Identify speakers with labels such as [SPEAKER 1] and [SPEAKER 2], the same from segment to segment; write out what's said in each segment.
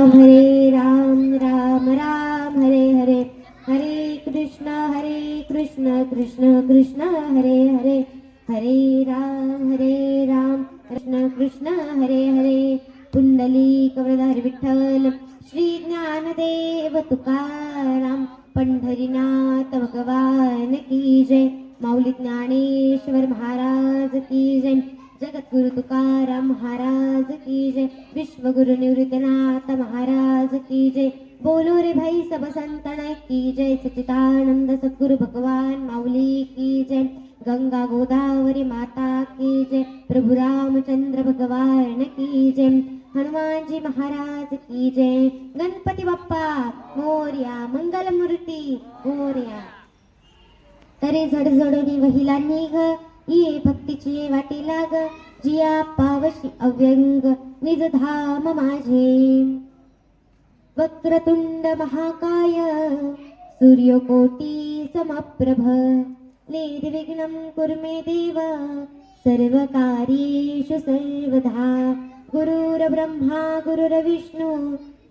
[SPEAKER 1] हरे राम राम राम हरे हरे, हरे कृष्ण कृष्ण कृष्ण हरे हरे, हरे राम कृष्ण कृष्ण हरे हरे. पुंडलिक वरदारी विठ्ठल श्री ज्ञानदेव तुकाराम, पंढरीनाथ भगवान की जय. माऊली ज्ञानेश्वर महाराज की जय. जगद्गुरु तुकाराम महाराज की जय. विश्वगुरु निवृत्तनाथ महाराज की जय. बोलो रे भाई सब संतन की जय. सच्चिदानंद सद्गुरु भगवान माऊली की जय. गंगा गोदावरी माता की जय. प्रभु रामचंद्र भगवान की जय. हनुमानजी महाराज की जय. गणपती बाप्पा मोरया, मंगलमूर्ती मोरया. तरी झडझडोनी वहिला निघ, ये भक्तीची वाटी लाग. जिया पावशी अव्यंग निज धाम माझे. वक्रतुंड महाकाय सूर्यकोटी समप्रभ, निर्विघ्नं कुरु मे देव सर्वकार्येषु सर्वदा. गुरुर्ब्रह्मा गुरुर्विष्णू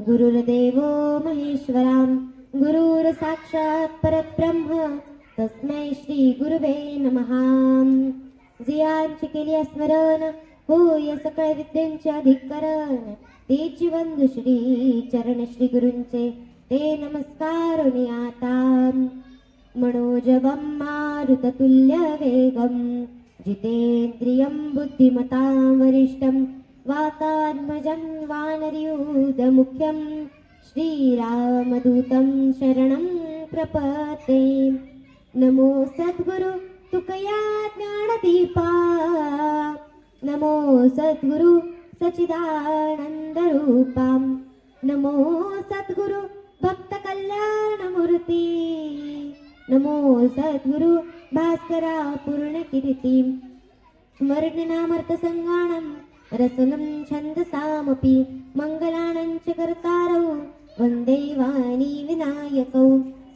[SPEAKER 1] गुरुर्देवो महेश्वरा, गुरुर् साक्षात् परब्रह्म तस्मै श्री गुरुवे नमः. जियांची केली स्मरण होय सकळ विद्यांचे अधिकरण, तेची वंदू श्री चरण श्री गुरूंचे ते नमस्कार आता. मनोजवं मारुततुल्य वेगं, जितेन्द्रियं बुद्धिमतां वरिष्ठं. वातात्मजं वानरयूथमुख्यं, श्रीरामदूतं शरणं प्रपद्ये. नमो सद्गुरु तुकया ज्ञानदीपा, नमो सद्गुरु सच्चिदानंद रूपा. नमो सद्गुरु भक्त कल्याण मूर्ती, नमो सद्गुरु भास्करा पूर्ण कीर्ती. वर्णनामर्थ संगाणं रसनं छन्दसामपि, मंगलानं च कर्तारौ वन्दे वाणी विनायकौ.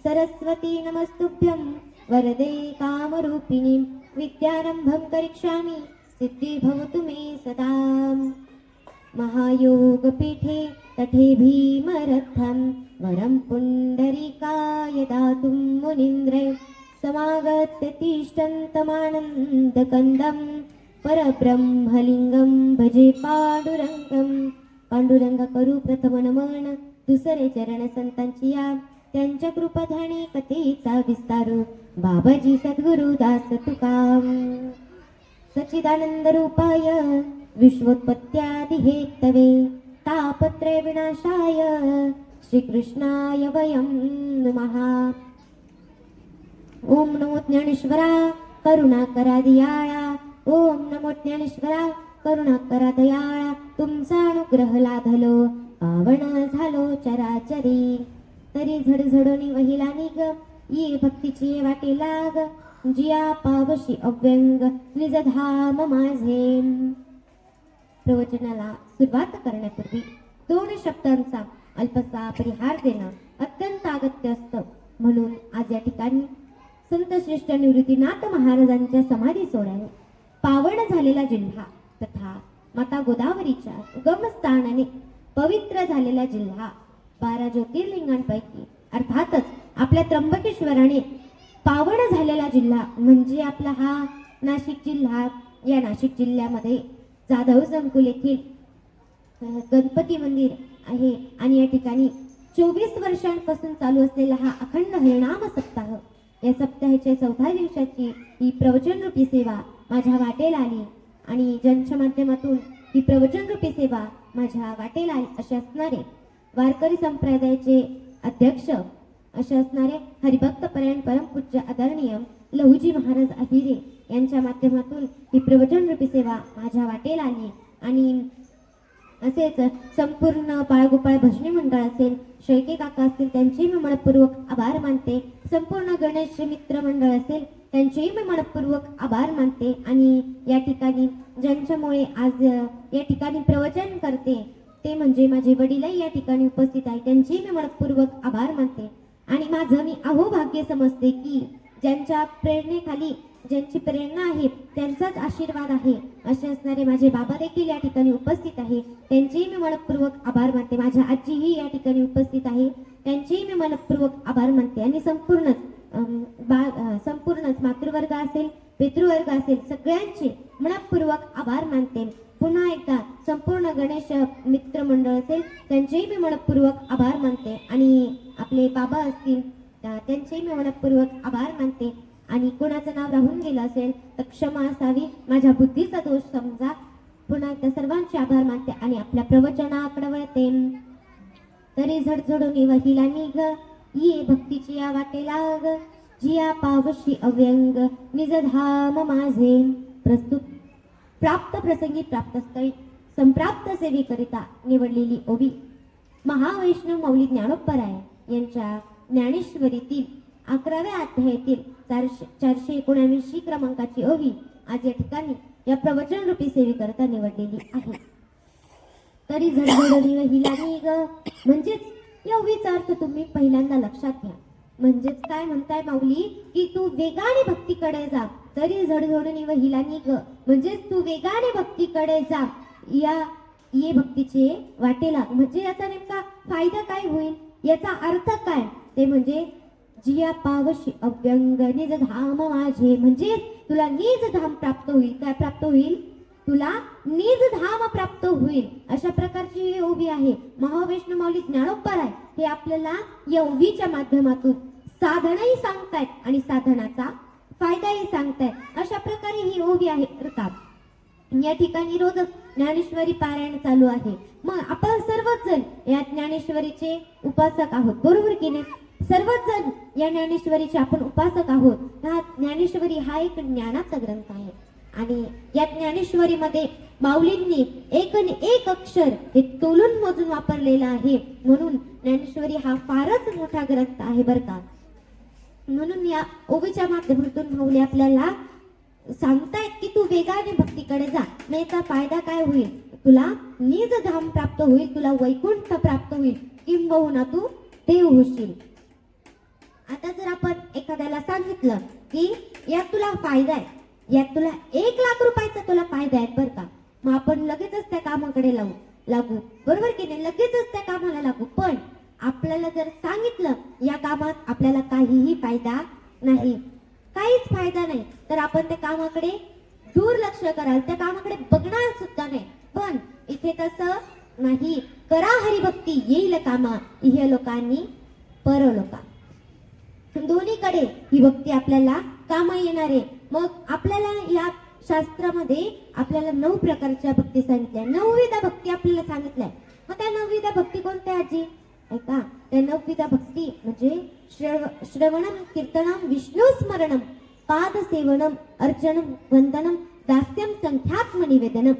[SPEAKER 1] सरस्वती नमस्तुभ्यं वरदे कामरूपिणी, विद्यारंभं करिष्यामि सिद्धि भवतु मे सदा. महायोगपीठे तटे भीमरथं, वरं पुण्डरीकाय दातुं मुनीन्द्रे. समागत्य तिष्ठन्तमानन्दकन्दं, परब्रह्मलिङ्गं भजे पांडुरंगं. पांडुरंग करू प्रथम नमन, दुसरे चरण संतांची या. त्यांच्या कृपाधाणी कथेचा विस्तारू, बाबाजी सद्गुरु दास तुकाम. सच्चिदानंद रूपाय विश्वोत्पत्त्यादि हेतवे, तापत्रय विनाशाय श्रीकृष्णाय वयं नमः. ओम नमो ज्ञानेश्वरा करुणा दयाळा, ओम नमो ज्ञानेश्वरा करुणा दयाळा. तुमचा अनुग्रह लाभलो पावन झालो चराचरी. तरी झडझडोनी वहिला निघ, ये भक्तीची वाटे लाग. जिया पावशी अव्यंग निज धाम माझे. प्रवचनाला सुरुवात करण्यापूर्वी 2 शब्दांचा अल्पसा परिहार देणं अत्यंत अगत्य असतं. म्हणून आज या ठिकाणी संत श्रेष्ठ निवृत्तीनाथ महाराजांच्या समाधी सोहळ्याने पावन झालेला जिल्हा तथा माता गोदावरीच्या उगमस्थानाने पवित्र झालेला जिल्हा, 12 ज्योतिर्लिंगांपैकी अर्थातच आपल्या त्र्यंबकेश्वराने पावन झालेला जिल्हा म्हणजे आपला हा नाशिक जिल्हा. या नाशिक जिल्ह्यामध्ये जाधव संकुल येथील गणपती मंदिर आहे आणि या ठिकाणी 24 वर्षांपासून चालू असलेला हा अखंड हरिनाम सप्ताह, या सप्ताहाच्या 4थ्या दिवसाची ही प्रवचन रूपी सेवा माझ्या वाटेला आली आणि ज्यांच्या माध्यमातून ही प्रवचन रूपी सेवा माझ्या वाटेला आली असे असणारे वारकरी संप्रदायाचे अध्यक्ष असे असणारे हरिभक्त परायण परमपूज्य आदरणीय लहुजी महाराज अहिरे यांच्या माध्यमातून ही प्रवचन रूपी सेवा माझ्या वाटेला आली. आणि असेच संपूर्ण बाळगोपाळ भजनी मंडळ असेल, शेळके काका असतील, त्यांचेही मी मनपूर्वक आभार मानते. संपूर्ण गणेश मित्र मंडळ असेल त्यांचेही मी मनपूर्वक आभार मानते. आणि या ठिकाणी ज्यांच्यामुळे आज या ठिकाणी प्रवचन करते ते म्हणजे माझे वडीलही या ठिकाणी उपस्थित आहे, त्यांचेही मी मनपूर्वक आभार मानते. आणि माझं मी अहोभाग्य समजते की ज्यांच्या प्रेरणेखाली ज्यांची प्रेरणा आहे त्यांचाच आशीर्वाद आहे असे असणारे माझे बाबा देखील या ठिकाणी उपस्थित आहे. त्यांचेही मी मनपूर्वक आभार मानते. माझ्या आजीही या ठिकाणी उपस्थित आहे, त्यांचेही मी मनपूर्वक आभार मानते. आणि संपूर्णच मातृवर्ग असेल, पितृवर्ग असेल, सगळ्यांचे मनपूर्वक आभार मानते. पुन्हा एकदा संपूर्ण गणेश मित्रमंडळ असेल त्यांचेही मी मनपूर्वक आभार मानते. आणि आपले बाबा असतील त्यांचेही मी मनपूर्वक आभार मानते. आणि कोणाचं नाव राहून गेलं असेल तर क्षमा असावी, माझ्या बुद्धीचा दोष समजा. पुन्हा एकदा सर्वांचे आभार मानते आणि आपल्या प्रवचनाकडे वळते. तरी झडझडून वहिला निघ ये भक्तीची या वाटेला ग, जिया पावशी अव्यंग निज धाम माझे. प्रस्तुत प्राप्त प्रसंगी प्राप्तस्थळी संप्राप्त सेवेकरिता निवडलेली ओवी महावैष्णव माऊली ज्ञानोबराय यांच्या ज्ञानेश्वरीतील 11व्या अध्यायातील 419 क्रमांकाची ओवी आज या ठिकाणी या प्रवचन रूपी सेवेकरिता निवडलेली आहे. तरी झडझडणी वहिला निघ म्हणजेच या ओवीचा अर्थ तुम्ही पहिल्यांदा लक्षात घ्या. म्हणजेच काय म्हणताय माऊली की तू वेगाने भक्तीकडे जा. तरी झडझडणी वहिला निघ म्हणजेच तू वेगाने भक्तीकडे जा, या ये भक्तीचे वाटेला. म्हणजे याचा नेमका फायदा काय होईल, याचा अर्थ काय ते म्हणजे जिया पावशी अव्यंग निज धाम माझे. म्हणजे तुला निज धाम प्राप्त होईल. काय प्राप्त होईल? तुला निज धाम प्राप्त होईल. अशा प्रकारची ही ओवी आहे. महावैष्णव माऊली ज्ञानोबराय हे आपल्याला या ओवीच्या माध्यमातून साधनही सांगतायत आणि साधनाचा फायदाही सांगतायत. अशा प्रकारे ही ओवी आहे. या ठिकाणी रोज ज्ञानेश्वरी पारायण चालू आहे. मग आपण सर्वच जण या ज्ञानेश्वरीचे उपासक आहोत, बरोबर की नाही? सर्वच जण या ज्ञानेश्वरीचे आपण उपासक आहोत. ज्ञानेश्वरी हा एक ज्ञानाचा ग्रंथ आहे आणि या ज्ञानेश्वरीमध्ये माऊलींनी एक अक्षर हे तोलून मोजून वापरलेलं आहे. म्हणून ज्ञानेश्वरी हा फारच मोठा ग्रंथ आहे बरं का. म्हणून या ओवीच्या माध्यमातून माऊली आपल्याला सांगतायत की तू वेगाने भक्तीकडे जा. नाही तर फायदा काय होईल? तुला निज धाम प्राप्त होईल, तुला वैकुंठ प्राप्त होईल, किंबहुना तू देव होशील. आता जर आपण एखाद्याला सांगितलं की यात तुला फायदा आहे, यात तुला 1 लाख रुपयाचा तुला फायदा आहे बरं का, मग आपण लगेचच त्या कामाकडे लागू, बरोबर की नाही? लगेचच त्या कामाला लागू. पण आपल्याला जर सांगितलं या कामात आपल्याला काहीही फायदा नाही, काहीच फायदा नाही, तर आपण त्या कामाकडे दुर्लक्ष कराल, त्या कामाकडे बघणार सुद्धा नाही. पण इथे तसं नाही. करा हरिभक्ती येईल कामा, इह लोकांनी परलोका. दोन्हीकडे ही भक्ती आपल्याला कामा येणार आहे. मग आपल्याला या शास्त्रामध्ये आपल्याला 9 प्रकारच्या भक्ती सांगितल्या, 9विधा भक्ती आपल्याला सांगितल्या. मग त्या 9विधा भक्ती कोणत्या आजी? ऐका, त्या 9विधा भक्ती म्हणजे श्रवणम, कीर्तनम, विष्णू स्मरणम, पाद सेवनम, अर्चनम, वंदनम, दास्यम, संख्यात्म निवेदनम.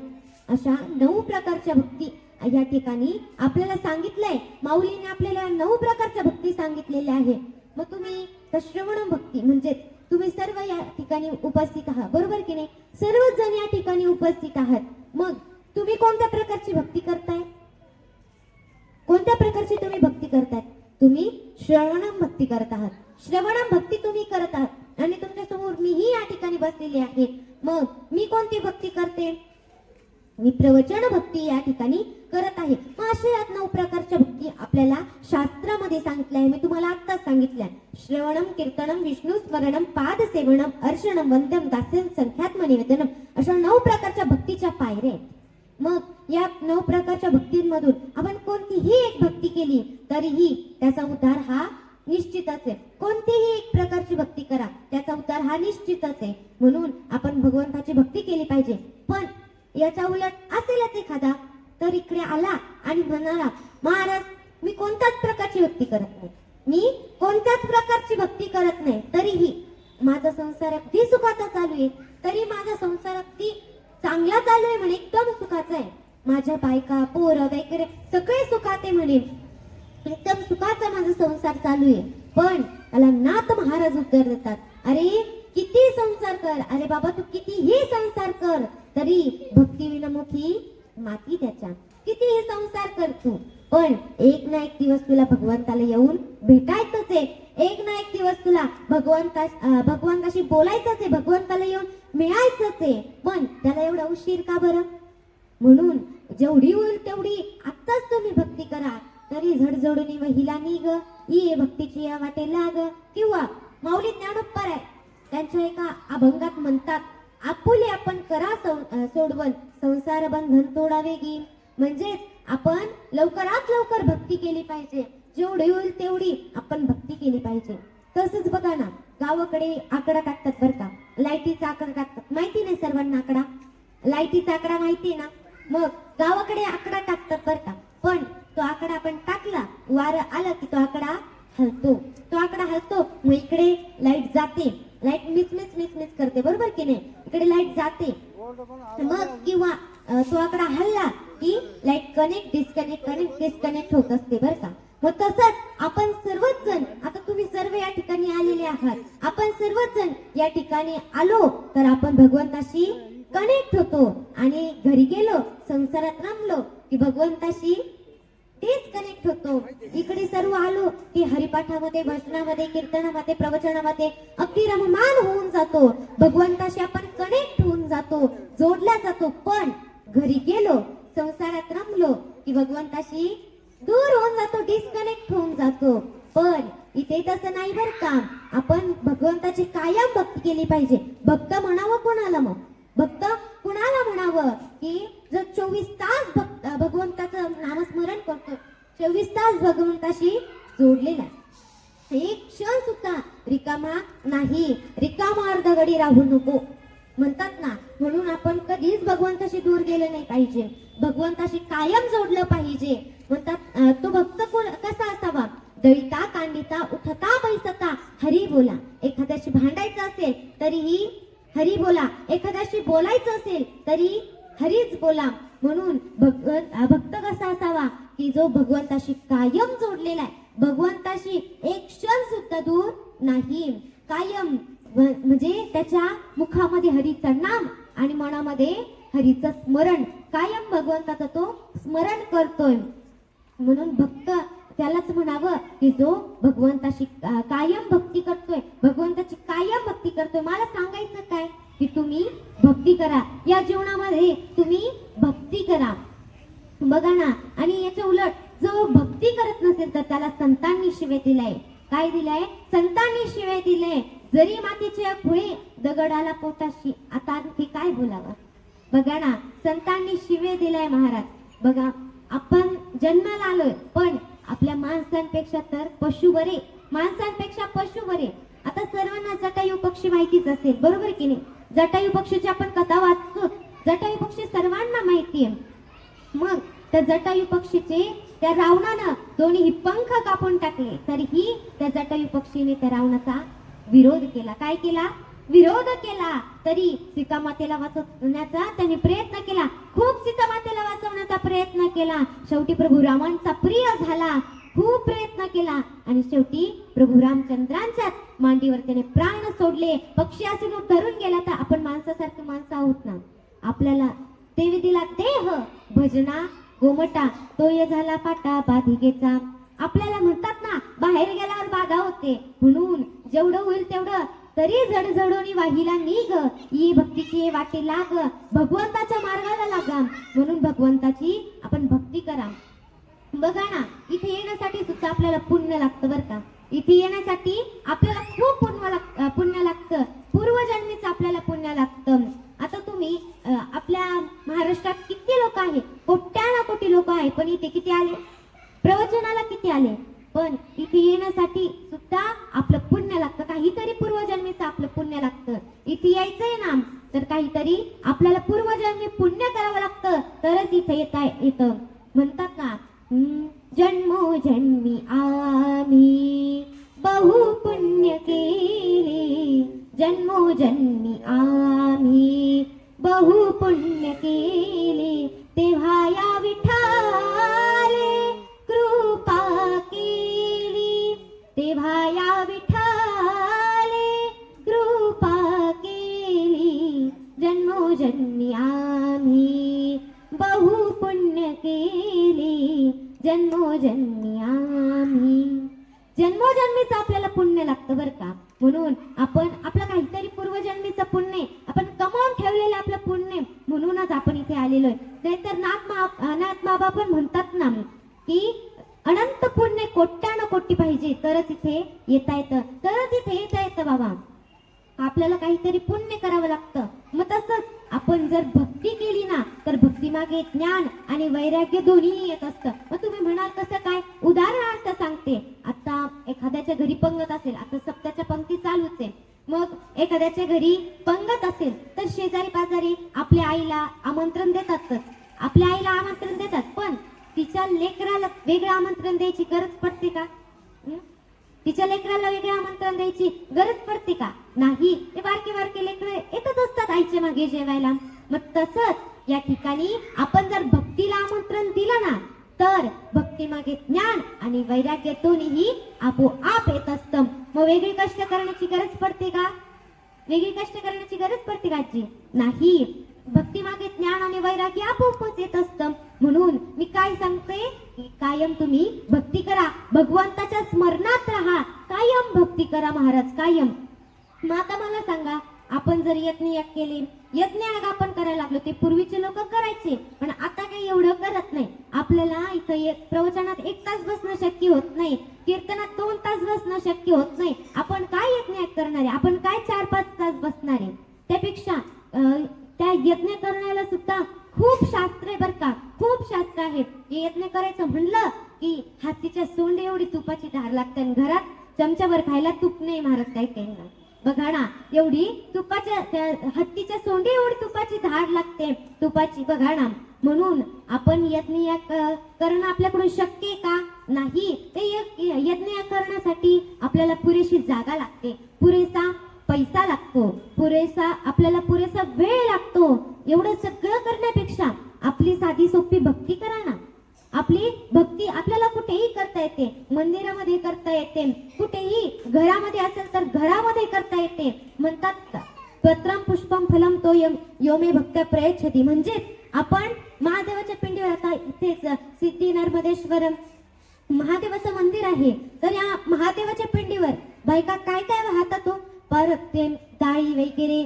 [SPEAKER 1] अशा 9 प्रकारच्या भक्ती या ठिकाणी आपल्याला सांगितलंय. माऊलीने आपल्याला 9 प्रकारच्या भक्ती सांगितलेल्या आहे. मग तुम्ही श्रवण भक्ती म्हणजे तुम्ही सर्व या ठिकाणी उपस्थित आहात, बरोबर की नाही? सर्वच जण या ठिकाणी उपस्थित आहात. मग तुम्ही कोणत्या प्रकारची भक्ती करताय? कोणत्या प्रकारची तुम्ही भक्ती करताय? तुम्ही श्रवणम भक्ती करत आहात. श्रवणम भक्ती तुम्ही करत आहात आणि तुमच्या समोर मीही या ठिकाणी बसलेली आहे. मग मी कोणती भक्ती करते? मी प्रवचन भक्ती या ठिकाणी करत आहे. मग अशा 9 प्रकारच्या भक्ती आपल्याला शास्त्रामध्ये सांगितल्या आहे. मी तुम्हाला आत्ताच सांगितल्या. श्रवणम, कीर्तनम, विष्णू स्मरणम, पाद सेवनम, अर्चनम, वंद्यम, दास्यम, संख्यात्म निवेदनम. अशा 9 प्रकारच्या भक्तीच्या पायऱ्या आहेत. मग या 9 प्रकारच्या भक्तींमधून आपण कोणतीही एक भक्ती केली तरीही त्याचा उद्धार हा निश्चितच आहे. कोणतीही एक प्रकारची भक्ती करा, त्याचा उद्धार हा निश्चितच आहे. म्हणून आपण भगवंताची भक्ती केली पाहिजे. पण याच्या उलट असेलच एखादा तर इकडे आला आणि म्हणाला, महाराज मी कोणत्याच प्रकारची भक्ती करत नाही, मी कोणत्याच प्रकारची भक्ती करत नाही, तरीही माझा संसार अगदी सुखाचा चालू आहे, तरी माझा संसार अगदी चांगला चालू आहे म्हणे, एकदम सुखाचा आहे, माझ्या बायका पोरं वगैरे सगळे सुखात आहे म्हणे, एकदम सुखाचा माझा संसार चालू आहे. पण त्याला नाथ महाराज उत्तर देतात, अरे किती संसार कर, अरे बाबा तू कितीही संसार कर तरी भक्ती विनामुखी माती त्याच्या, कितीही संसार कर तू, पण एक ना एक दिवस तुला भगवंताला येऊन भेटायचंच आहे. एक ना एक दिवस तुला भगवंताशी बोलायचंच आहे, भगवंताला येऊन मिळायचंच आहे. पण त्याला एवढा उशीर का बरं? म्हणून जेवढी होईल तेवढी आत्ताच तुम्ही भक्ती करा. तरी झडझडून महिला निघ ये भक्तीची या वाटे लाग. किंवा माऊली ज्ञानोप्पार आहे, त्यांच्या एका अभंगात म्हणतात, आपुले आपण करा सोडवण संसार बंधन तोडावे गी. म्हणजेच आपण लवकरात लवकर भक्ती केली पाहिजे. जेवढी होईल तेवढी आपण भक्ती केली पाहिजे. तसंच बघा ना, गावाकडे आकडा टाकतात बरं का, लाईटीचा आकडा टाकतात. माहिती नाही सर्वांना आकडा, लाईटीचा आकडा माहिती ना? मग गावाकडे आकडा टाकतात बरं का. पण तो आकडा आपण टाकला, वारं आलं की तो आकडा हलतो. तो आकडा हलतो, मग इकडे लाईट जाते, लाईट मिच करते, बरोबर की नाही? इकडे लाईट जाते. मग किंवा तो आकडा हल्ला की लाईट कनेक्ट डिस्कनेक्ट होत असते बरं का. मग तसंच आपण सर्वच जण, आता तुम्ही सर्व या ठिकाणी आलेले आहात, आपण सर्वच जण या ठिकाणी आलो तर आपण भगवंताशी कनेक्ट होतो. आणि घरी गेलो, संसारात रमलो की भगवंताशी डिस्कनेक्ट होतो. इकडे सर्व आलो की हरिपाठामध्ये, भजनामध्ये, कीर्तनामध्ये, प्रवचनामध्ये अगदी रममान होऊन जातो. भगवंताशी आपण कनेक्ट होऊन जातो, जोडला जातो. पण घरी गेलो, संसारात रमलो की भगवंताशी दूर होऊन जातो, डिस्कनेक्ट होऊन जातो. पण इथे तसं नाही बरं का. आपण भगवंताची कायम भक्ती केली पाहिजे. भक्त म्हणावं कोणाला? मग भक्त कुणाला म्हणावं की जर 24 तास भगवंताचं नामस्मरण करतो, 24 तास भगवंताशी जोडलेला, एक क्षण सुद्धा रिकामा नाही. रिकामा अर्धगडी राहू नको म्हणतात ना. म्हणून आपण कधीच भगवंताशी दूर गेले नाही पाहिजे, भगवंताशी कायम जोडलं पाहिजे. म्हणतात तो भक्त कसा असावा? दळीता कांडिता उठता बैसता हरी बोला. एखाद्याशी भांडायचं असेल तरीही हरी बोला, एखाद्याशी बोलायचं असेल तरी हरीच बोला. म्हणून भक्त कसा असावा की जो भगवंताशी कायम जोडलेला आहे, भगवंताशी एक क्षण सुद्धा दूर नाही. कायम म्हणजे त्याच्या मुखामध्ये हरीचं नाम आणि मनामध्ये हरीचं स्मरण, कायम भगवंताचं तो स्मरण करतोय. म्हणून भक्त त्यालाच म्हणावं की जो भगवंताशी कायम भक्ती करतोय, भगवंताची कायम भक्ती करतोय. मला सांगायचं काय की तुम्ही भक्ती करा, या जीवनामध्ये तुम्ही भक्ती करा. बघा ना, आणि याच्या उलट जो भक्ती करत नसेल तर त्याला संतांनी शिवे दिलाय. काय दिलाय? संतांनी शिवे दिले. जरी मातीच्या खुळे दगडाला पोटाशी. आता आणखी काय बोलावं? बघा ना, संतांनी शिवे दिलाय महाराज. बघा, आपण जन्माला आलोय पण आपल्या माणसांपेक्षा तर पशु बरे, माणसांपेक्षा पशु बरे. आता सर्वांना जटायू पक्षी माहितीच असेल, बरोबर की नाही? जटायू पक्षीची आपण कथा वाचतो, जटायू पक्षी सर्वांना माहिती आहे. मग त्या जटायू पक्षीचे त्या रावणानं दोन्ही पंख कापून टाकले, तरीही त्या जटायू पक्षीने त्या रावणाचा विरोध केला. काय केला? विरोध केला. तरी सीतामातेला वाचवण्याचा त्यांनी प्रयत्न केला, खूप सीतामातेला वाचवण्याचा प्रयत्न केला. शेवटी प्रभू रामांचा प्रिय झाला, खूप प्रयत्न केला आणि शेवटी प्रभू रामचंद्रांच्याच मांडीवर त्याने प्राण सोडले. पक्षी असून धरून गेला तर आपण माणसासारखे माणसं आहोत ना. आपल्याला देवी दिला देह भजना गोमटा, तोय झाला फाटा बाधिकेचा. आपल्याला म्हणतात ना, बाहेर गेल्यावर बाधा होते. म्हणून जेवढं होईल तेवढं तरी जडजडोनी वाहिला निघ, ई भक्तीची वाटे लाग, भगवंताच्या मार्गाला लागा. म्हणून भगवंताची आपण भक्ती करा. बघा ना, इथे येण्यासाठी सुद्धा आपल्याला पुण्य लागतं बरं का. इथे येण्यासाठी आपल्याला खूप पुण्य लागतं, पूर्वजन्मीच आपल्याला पुण्य लागतं. आता तुम्ही आपल्या महाराष्ट्रात किती लोक आहे? कोट्याना-कोटी लोक आहे, पण इथे किती आले? प्रवचनाला किती आले? पण इथे येण्यासाठी सुद्धा आपलं पुण्य लागतं, काहीतरी पूर्वजन्मीचं आपलं पुण्य लागतं. इथे यायचंय ना तर काहीतरी आपल्याला पूर्वजन्मी पुण्य करावं लागतं, तरच इथे येतं. म्हणतात ना, जन्मोजन्मी आम्ही बहु पुण्य केले, जन्मोजन्मी आम्ही बहु पुण्य केले, तेव्हा या विठाले कृपा केली, तेव्हा या विठाले कृपा केली, जन्मोजन्मी आम्ही बहु पुण्य केले, जन्मोजन्मी आम्ही. जन्मोजन्मीचं आपल्याला पुण्य लागतं बरं का. म्हणून आपण आपलं काहीतरी पूर्वजन्मीचं पुण्य आपण कमावून ठेवलेलं आपलं पुण्य म्हणूनच आपण इथे आलेलो आहे. नाहीतर अनाथ बाबा पण म्हणतात ना की अनंत पुण्य कोट्यानं कोटी पाहिजे तरच इथे येता येतं बाबा. आपल्याला काहीतरी पुण्य करावं लागतं. मग तसंच आपण जर भक्ती केली ना तर भक्ती मागे ज्ञान आणि वैराग्य दोन्ही येत असतं. मग तुम्ही म्हणाल कसं काय? उदाहरणार्थ सांगते. आता एखाद्याच्या घरी पंगत असेल, आता सप्त्याच्या पंक्ती चालूच आहे. मग एखाद्याच्या घरी पंगत असेल तर शेजारी पाजारी आपल्या आईला आमंत्रण देतातच. पण तिच्या लेकराला वेगळं आमंत्रण द्यायची गरज पडते का? तिच्या लेकराला वेगळं आमंत्रण द्यायची गरज पडते का? नाही. ते बारके लेकरं येतच असतात आईच्या मागे जेवायला. मग तसंच या ठिकाणी आपण जर भक्तीला आमंत्रण दिलं ना तर भक्ती मागे ज्ञान आणि वैराग्य दोन्ही आपोआप येत असतं. मग वेगळी कष्ट करण्याची गरज पडते का? आजी? नाही. भक्ती मागे ज्ञान आणि वैराग्य आपोआपच येत असतं. म्हणून मी काय सांगते की कायम तुम्ही भक्ती करा, भगवंताच्या स्मरणात राहा, कायम भक्ती करा महाराज, कायम. मग आता मला सांगा, आपण जर यज्ञ केले, यज्ञ आपण करायला लागलो, ते पूर्वीचे लोक करायचे पण आता काही एवढं करत नाही. आपल्याला इथं प्रवचनात 1 तास बसणं शक्य होत नाही, कीर्तनात 2 तास बसणं शक्य होत नाही. आपण काय यज्ञ करणार आहे? आपण काय 4-5 तास बसणार आहे? त्यापेक्षा त्या यज्ञ करण्याला सुद्धा खूप शास्त्र आहे बरं का, खूप शास्त्र आहेत. यज्ञ करायचं म्हणलं की हातीच्या सोंडे एवढी तुपाची धार लागते आणि घरात चमच्यावर खायला तूप नाही महाराज काही ना. बघा ना, एवढी तुपाच्या हत्तीच्या सोंडे एवढी तुपाची धार लागते तुपाची, बघा ना. म्हणून आपण यज्ञ करणं आपल्याकडून शक्य आहे का? नाही. ते यज्ञ करण्यासाठी आपल्याला पुरेशी जागा लागते, पुरेसा पैसा लागतो, आपल्याला पुरेसा वेळ लागतो. एवढं सगळं करण्यापेक्षा आपली साधी सोपी भक्ती करा ना. आपली भक्ती आपल्याला कुठेही करता येते, मंदिरामध्ये करता येते, कुठेही घरामध्ये असेल तर घरामध्ये करता येते. म्हणतात पत्रम पुष्पम फलम तो योमे भक्त्या प्रयच्छति. म्हणजेच आपण महादेवाच्या पिंडीवर, आता इथेच सिद्धी नर्मदेश्वर महादेवाचं मंदिर आहे, तर या महादेवाच्या पिंडीवर बायका काय काय वाहतात? परत ते डाळी वगैरे,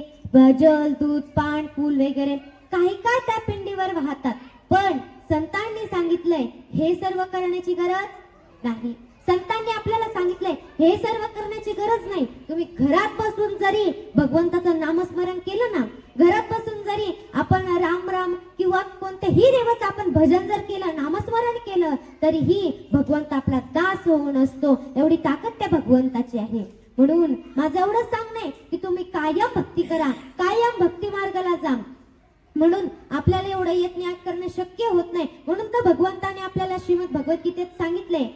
[SPEAKER 1] जल, दूध, पान, फूल वगैरे काही काय त्या पिंडीवर वाहतात. पण संतांनी सांगितलंय हे सर्व करण्याची गरज नाही. संतांनी आपल्याला सांगितलंय हे सर्व करण्याची गरज नाही. तुम्ही घरात बसून जरी भगवंताचं नामस्मरण केलं ना, घरात बसून जरी आपण राम राम किंवा कोणतेही देवाचं आपण भजन जर केलं, नामस्मरण केलं, तरीही भगवंत आपला दास होऊन असतो. एवढी ताकद त्या भगवंताची आहे. म्हणून माझं एवढंच सांगणं आहे की तुम्ही कायम भक्ती करा, कायम भक्ती मार्गाला जा. म्हणून आपल्याला एवढं यज्ञ करणं शक्य होत नाही. म्हणून तर भगवंताने आपल्याला श्रीमद भगवद्गीतेत सांगितलंय,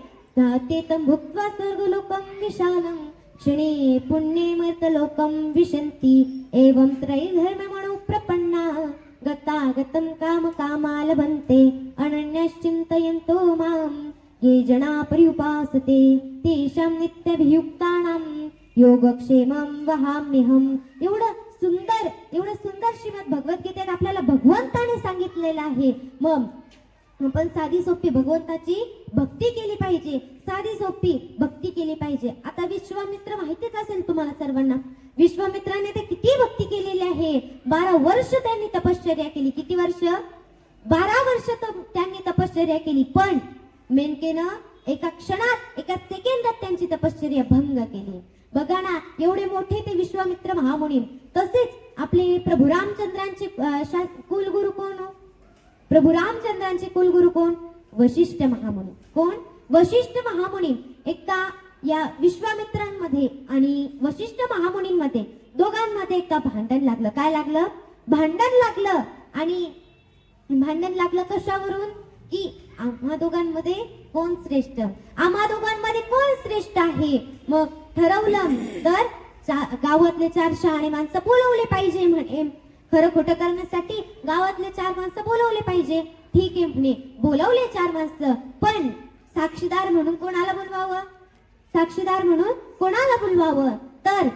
[SPEAKER 1] ते तम भुक्त्वा स्वर्गलोकं विशालम क्षणे पुण्ये मर्तलोकं विशन्ति एवं त्रैधर्ममणो प्रपन्ना गतागतं कामकामा लभन्ते अनन्यश्चिन्तयन्तो मां ये जना पर्युपासते तेषां नित्यभियुक्तानां योगक्षेमं वहाम्यहम्. एवढं सुंदर श्रीमद भगवद्गीतेत आपल्याला भगवंताने सांगितलेलं आहे. मग आपण साधी सोपी भगवंताची भक्ती केली पाहिजे, साधी सोपी भक्ती केली पाहिजे. आता विश्वामित्र माहितीच असेल तुम्हाला सर्वांना. विश्वामित्राने ते किती भक्ती केलेली आहे. 12 वर्ष त्यांनी तपश्चर्या केली. किती वर्ष? 12 वर्ष त्यांनी तपश्चर्या केली. पण मेनकेनं एका क्षणात, एका सेकंदात त्यांची तपश्चर्या भंग केली. बघा ना, एवढे मोठे ते विश्वामित्र महामुनी. तसेच आपले प्रभू रामचंद्रांचे कुलगुरु कोण? प्रभू रामचंद्रांचे कुलगुरु कोण? वशिष्ठ महामुनी. कोण? वशिष्ठ महामुनी. एकदा या विश्वामित्रांमध्ये आणि वशिष्ठ महामुनींमध्ये दोघांमध्ये एकदा भांडण लागलं. काय लागलं? भांडण लागलं. आणि भांडण लागलं कशावरून? की आम्हा दोघांमध्ये कोण श्रेष्ठ, आम्हा दोघांमध्ये कोण श्रेष्ठ आहे. मग ठरवलं तर गावातले 4 शहाणे माणसं बोलवले पाहिजे म्हणे. खरं खोटं करण्यासाठी गावातले 4 माणसं बोलवले पाहिजे. ठीक आहे म्हणे, बोलवले 4 माणसं. पण साक्षीदार म्हणून कोणाला बोलवावं? साक्षीदार म्हणून कोणाला बोलवावं? तर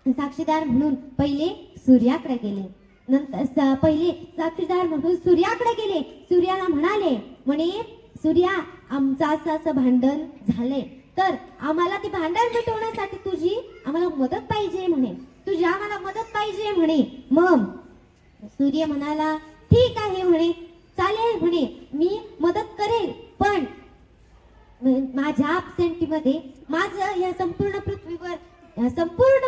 [SPEAKER 1] साक्षीदार म्हणून पहिले सूर्याकडे गेले. नंतर पहिले साक्षीदार म्हणून सूर्याकडे गेले. सूर्याला म्हणाले, म्हणे सूर्या, आमचं असं भांडण झालंय, तर आम्हाला ती भांडण मिटवण्यासाठी तुझी आम्हाला मदत पाहिजे म्हणे, तुझी आम्हाला मदत पाहिजे म्हणे. मग सूर्य म्हणाला ठीक आहे म्हणे, चालेल म्हणे, मी मदत करेल, पण माझ्या absentee माझं या संपूर्ण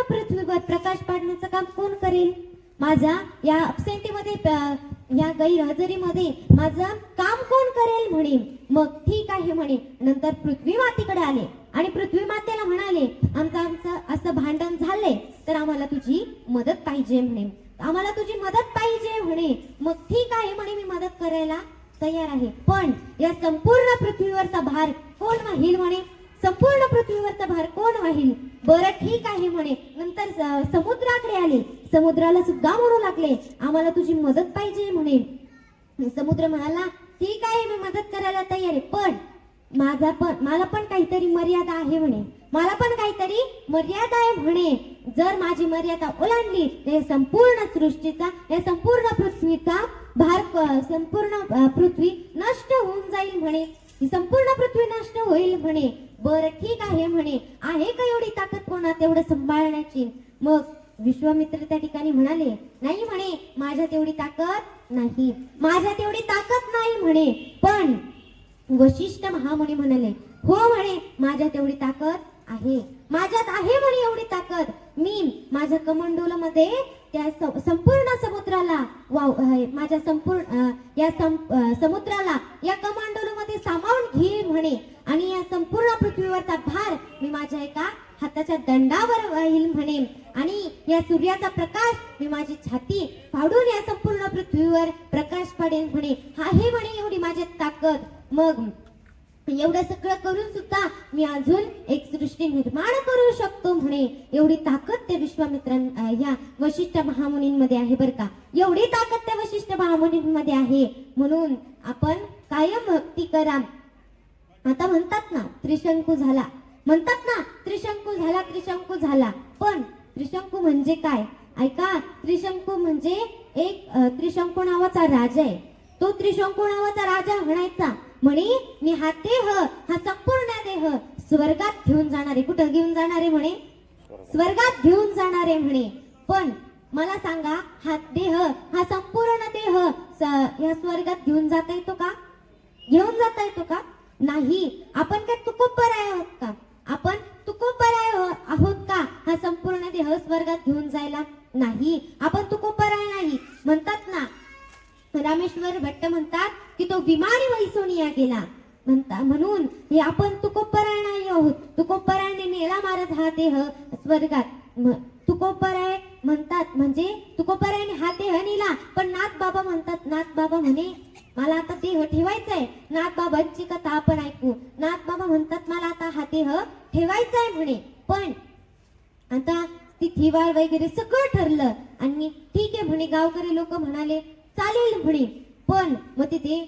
[SPEAKER 1] पृथ्वीवर प्रकाश पाडण्याचं काम कोण करेल? माझ्या या absentee या गैरहजेरीमध्ये माझं काम कोण करेल म्हणे. मग ठीक आहे म्हणे. नंतर पृथ्वी मातेकडे आले आणि पृथ्वी मातेला म्हणाले आमचं असं भांडण झालंय, तर आम्हाला तुझी मदत पाहिजे म्हणे, आम्हाला तुझी मदत पाहिजे म्हणे. मग ठीक आहे म्हणे, मी मदत करायला तयार आहे, पण या संपूर्ण पृथ्वीवरचा भार कोण वाहील म्हणे, संपूर्ण पृथ्वीवरचा भार कोण वाहील? बरं ठीक आहे म्हणे. नंतर समुद्राकडे आले, समुद्राला सुद्धा म्हणू लागले आम्हाला तुझी मदत पाहिजे म्हणे. समुद्र म्हणाला ठीक आहे, मी मदत करायला तयार आहे, पण मला पण काहीतरी मर्यादा आहे म्हणे, मला पण काहीतरी मर्यादा आहे म्हणे. जर माझी मर्यादा ओलांडली तर संपूर्ण सृष्टीचा, या संपूर्ण पृथ्वीचा भार, संपूर्ण पृथ्वी नष्ट होऊन जाईल म्हणे, संपूर्ण पृथ्वी नष्ट होईल म्हणे. बरं ठीक आहे म्हणे, आहे का एवढी ताकद कोणात एवढं सांभाळण्याची? मग विश्वामित्र त्या ठिकाणी म्हणाले नाही म्हणे, माझ्यात एवढी ताकद नाही, माझ्यात एवढी ताकद नाही म्हणे. पण वशिष्ठ महामुनी म्हणाले हो म्हणे, माझ्यात एवढी ताकद आहे, माझ्यात आहे म्हणे एवढी ताकद. मी माझ्या कमंडलूमध्ये त्या संपूर्ण समुद्राला माझ्या समुद्राला या कमंडलूमध्ये सामावून घेईल म्हणे, आणि या संपूर्ण पृथ्वीवरचा भार मी माझ्या एका हाताच्या दंडावर वाहील म्हणे, आणि या सूर्याचा प्रकाश मी माझी छाती फाडून या संपूर्ण पृथ्वीवर प्रकाश पाडेल म्हणे. आहे म्हणे एवढी माझ्यात ताकद. मग एवढं सगळं करून सुद्धा मी अजून एक सृष्टी निर्माण करू शकतो म्हणे. एवढी ताकद त्या या वशिष्ठ महामुनींमध्ये आहे बरं का, एवढी ताकद त्या वशिष्ठ महामुनींमध्ये आहे. म्हणून आपण कायम भक्ती करा. आता म्हणतात ना त्रिशंकू झाला, म्हणतात ना त्रिशंकू झाला, त्रिशंकू झाला, पण त्रिशंकू म्हणजे काय? ऐका, त्रिशंकू म्हणजे एक त्रिशंकू नावाचा राजा आहे. तो त्रिशंकू नावाचा राजा म्हणायचा म्हणे मी हा देह, हा संपूर्ण देह स्वर्गात घेऊन जाणारे. कुठं घेऊन जाणारे म्हणे? स्वर्गात घेऊन जाणारे म्हणे. पण मला सांगा, हा देह, हा संपूर्ण देह या स्वर्गात घेऊन जाता येतो का? घेऊन जाता येतो का? नाही. आपण काय तुकोबराय आहोत का? आपण तुकोबराय आहोत का हा संपूर्ण देह स्वर्गात घेऊन जायला? नाही, आपण तुकोबराय नाही. म्हणतात ना, रामेश्वर भट्ट म्हणतात की तो विमानी वैसोनिया गेला म्हणून हे आपण तुकोबराय नाही आहोत. तुकोबरायने नेला महाराज हा देह स्वर्गात. तुकोबराय म्हणतात म्हणजे तुकोबरायने हा देह नेला, पण नाथ बाबा म्हणतात, नाथ बाबा म्हणे मला आता देह ठेवायचा आहे. नाथ बाबांची कथा आपण ऐकू. नाथ बाबा म्हणतात मला आता हा देह ठेवायचा आहे म्हणे. पण आता तिथीवार वगैरे सगळं ठरलं आणि ठीक आहे म्हणे. गावकरी लोक म्हणाले चालेल म्हणे. पण मग तिथे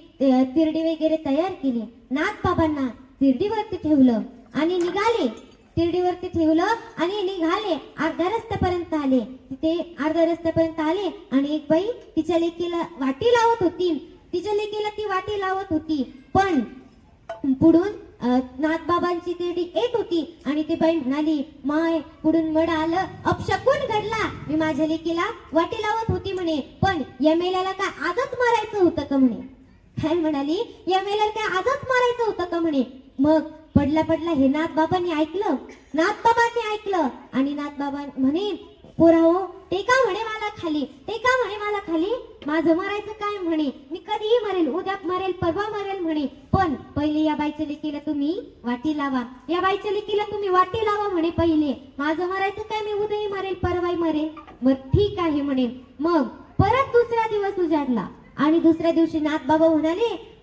[SPEAKER 1] तिरडी वगैरे तयार केली. नाथ बाबांना तिरडीवरती ठेवलं आणि निघाले. तिरडीवरती ठेवलं आणि निघाले. अर्ध्या रस्त्यापर्यंत आले. तिथे अर्ध्या रस्त्यापर्यंत आले आणि एक बाई तिच्या लेकीला वाटी लावत होती. तिच्या लेकीला ती वाटी लावत होती. पण पुढून नाथबाबांची तिरडी येत होती आणि ती बाई म्हणाली माय पुढून मड आलं, अपशकुन घडला. मी माझ्या लेकीला वाटी लावत होती म्हणे, पण या मेल्याला काय आजच मारायचं होतं का म्हणे. काय म्हणाली, या मेल्याला काय आजच मारायचं होतं का म्हणे. मग पडला हे नाथबाबांनी ऐकलं. नाथबाबांनी ऐकलं आणि नाथबाबा म्हणे पोराओ टेका म्हणे मला खाली, टेका म्हणे मला खाली. माझं मरायचं काय म्हणे, मी कधीही मरेल, उद्या मरेल, परवा मरेल म्हणे, पण पहिले या बाईच्या लेकीला तुम्ही वाटी लावा, या बाईच्या लेकीला तुम्ही वाटी लावा म्हणे पहिले. माझं मरायचं काय, मी उद्याही मरेल, परवाही मरेल. मग ठीक आहे म्हणे. मग परत दुसरा दिवस उजाडला आणि दुसऱ्या दिवशी नाथबाबा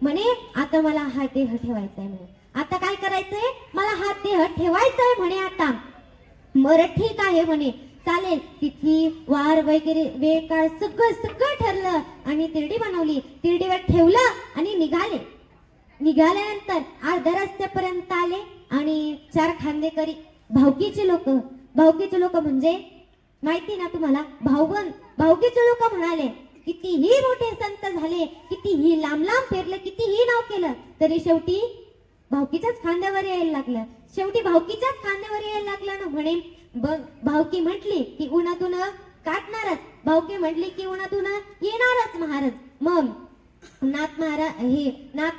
[SPEAKER 1] म्हणे आता मला हा देह ठेवायचा आहे म्हणे. आता काय करायचंय, मला हा देह ठेवायचा आहे म्हणे आता. बरं ठीक आहे म्हणे, चालेल. तिथी वार वगैरे वेळ काळ सगळं ठरलं आणि तिरडी बनवली. तिरडीवर ठेवलं आणि निघाले. निघाल्यानंतर अर्ध्या रस्त्यापर्यंत आले आणि चार खांदेकरी भावकीचे लोक म्हणजे माहिती ना तुम्हाला, भावकीचे लोक म्हणाले कितीही मोठे संत झाले, कितीही लांब फिरले, कितीही नाव केलं, तरी शेवटी भावकीच्याच खांद्यावर यायला लागलं. शेवटी भावकीच्याच खांद्यावर यायला लागलं ना म्हणे. भावकी म्हटली की उन्हातून काटणारच, भावकी म्हटली की उन्हातून येणारच महाराज. मग नाथ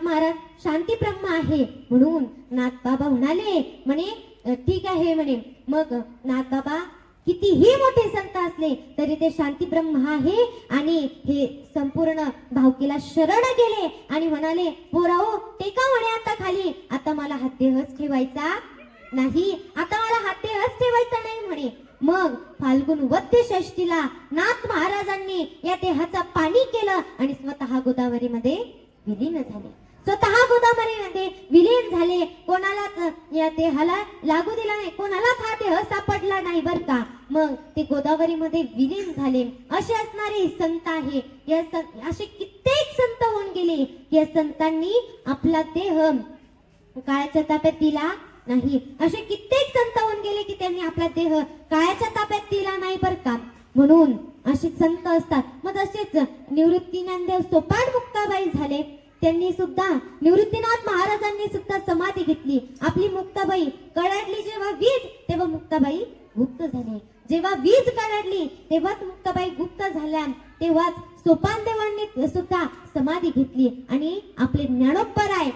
[SPEAKER 1] महाराज शांती ब्रह्म आहे म्हणून नाथ बाबा म्हणाले म्हणे ठीक आहे म्हणे. मग नाथ बाबा कितीही मोठे संत असले तरी ते शांती ब्रह्म आहे आणि हे संपूर्ण भावकीला शरण गेले आणि म्हणाले पोराओ टेका म्हणे आता खाली, आता मला हातदेहच ठेवायचा नाही, आता मला हातदेहच ठेवायचा नाही म्हणे. मग फाल्गुन वद्य षष्टीला नाथ महाराजांनी या देहाचा पाणी केलं आणि स्वतः गोदावरीमध्ये विलीन झाले. स्वतः गोदावरीमध्ये विलीन झाले. कोणालाच या देहाला लागू दिला नाही, कोणालाच हा देह सापडला नाही बर का. मग ते गोदावरीमध्ये विलीन झाले. असे असणारे संत आहे. असे कित्येक संत होऊन गेले. या संतांनी आपला देह काळाच्या ताब्यात दिला नाही. असे कित्येक संत होऊन गेले की त्यांनी आपला देह काळाच्या ताब्यात दिला नाही बर का. म्हणून असे संत असतात. मग तसेच निवृत्ती ज्ञानदेव सोपान मुक्ताबाई झाले. त्यांनी सुद्धा निवृत्तीनाथ महाराजांनी सुद्धा समाधी घेतली. आपली मुक्ताबाई कडाडली जेव्हा वीज तेव्हा मुक्ताबाई गुप्त झाली. जेव्हा वीज कडाडली तेव्हाच मुक्ताबाई गुप्त झाल्या. तेव्हाच सोपान देवांनी सुद्धा समाधी घेतली आणि आपले ज्ञानोबराय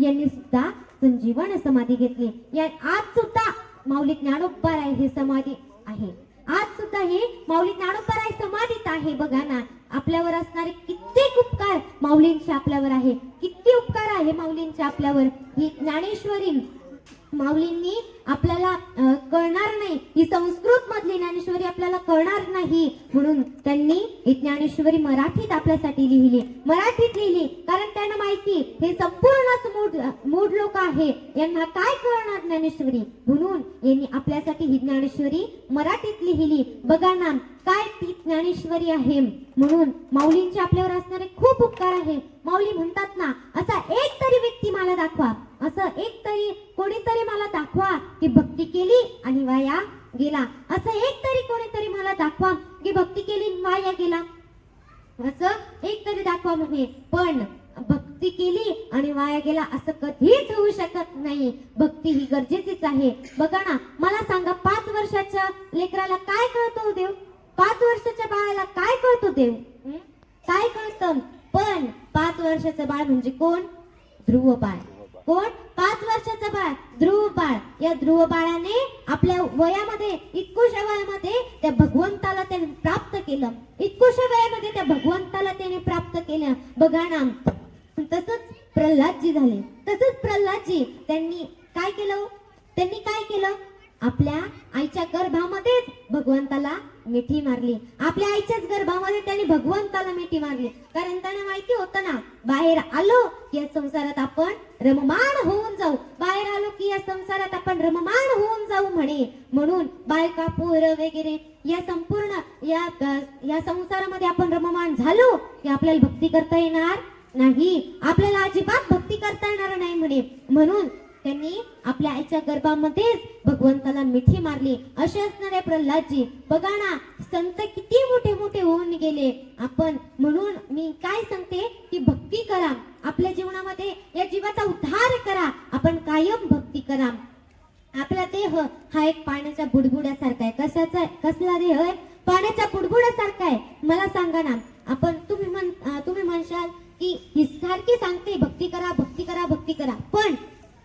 [SPEAKER 1] यांनी सुद्धा संजीवन समाधी घेतली. या आज सुद्धा माऊली ज्ञानोबराय हे समाधी आहे. आज सुद्धा हे माऊली ज्ञानोबराय समाधीत आहे. बघा ना आपल्यावर असणारे कित्येक उपकार माऊलींचे आपल्यावर आहे. किती उपकार आहे माऊलींचे आपल्यावर. ही ज्ञानेश्वरी माऊलींनी आपल्याला कळणार नाही, ही संस्कृत मधली ज्ञानेश्वरी आपल्याला कळणार नाही म्हणून त्यांनी ही ज्ञानेश्वरी मराठीत आपल्यासाठी लिहिली. मराठीत लिहिली कारण त्यांना माहिती हे संपूर्णच मूढ लोक आहे, यांना काय कळणार ज्ञानेश्वरी, म्हणून यांनी आपल्यासाठी ही ज्ञानेश्वरी मराठीत लिहिली. बघा ना काय ती ज्ञानेश्वरी आहे. म्हणून माऊलींचे आपल्यावर असणारे खूप उपकार आहे. माऊली म्हणतात ना असा एक तरी व्यक्ती मला दाखवा, असं एक तरी कोणीतरी मला दाखवा की भक्ती केली आणि वाया गेला. असं एक तरी कोणीतरी मला दाखवा की भक्ती केली आणि वाया गेला. असं एक तरी दाखवा म्हणे. पण भक्ती केली आणि वाया गेला असं कधीच होऊ शकत नाही. भक्ती ही गरजेचीच आहे. बघा ना मला सांगा 5 वर्षाच्या लेकराला काय कळतो देव, 5 वर्षाच्या बाळाला काय कळतो देव, काय कळतं. पण 5 वर्षाचं बाळ म्हणजे कोण, ध्रुव बाळ. कोण, 5 वर्षाचं बाळ ध्रुव बाळ. या ध्रुव बाळाने आपल्या वयामध्ये इतकुशा वयामध्ये त्या भगवंताला त्याने प्राप्त केलं. इतकुशा वयामध्ये त्या भगवंताला त्याने प्राप्त केलं. बघा ना तसंच प्रल्हादजी झाले. तसंच प्रल्हादजी त्यांनी काय केलं, त्यांनी काय केलं, आपल्या आईच्या गर्भामध्येच भगवंताला मिठी मारली. आपल्या आईच्याच गर्भामध्ये त्यांनी भगवंताला मिठी मारली. कारण त्यांना माहिती होतं ना बाहेर आलो की या संसारात आपण रममाण होऊन जाऊ, बाहेर आलो की या संसारात आपण रममाण होऊन जाऊ म्हणे. म्हणून बायका पोरं वगैरे या संपूर्ण या संसारामध्ये आपण रममाण झालो की आपल्याला भक्ती करता येणार नाही, आपल्याला अजिबात भक्ती करता येणार नाही म्हणे. म्हणून त्यांनी आपल्या आईच्या गर्भामध्येच भगवंताला मिठी मारली. असे असणारे प्रल्हादजी. बघा ना संत किती मोठे मोठे होऊन गेले. आपण म्हणून मी काय सांगते की भक्ती करा, आपल्या जीवनामध्ये या जीवाचा उद्धार करा. आपण कायम भक्ती करा. आपला देह हा एक पाण्याच्या बुडबुड्यासारखा आहे. कशाचा, कसला देह आहे, पाण्याच्या बुडबुड्यासारखा आहे. मला सांगा ना आपण तुम्ही म्हणशाल की ही सारखी सांगते भक्ती करा भक्ती करा भक्ती करा, पण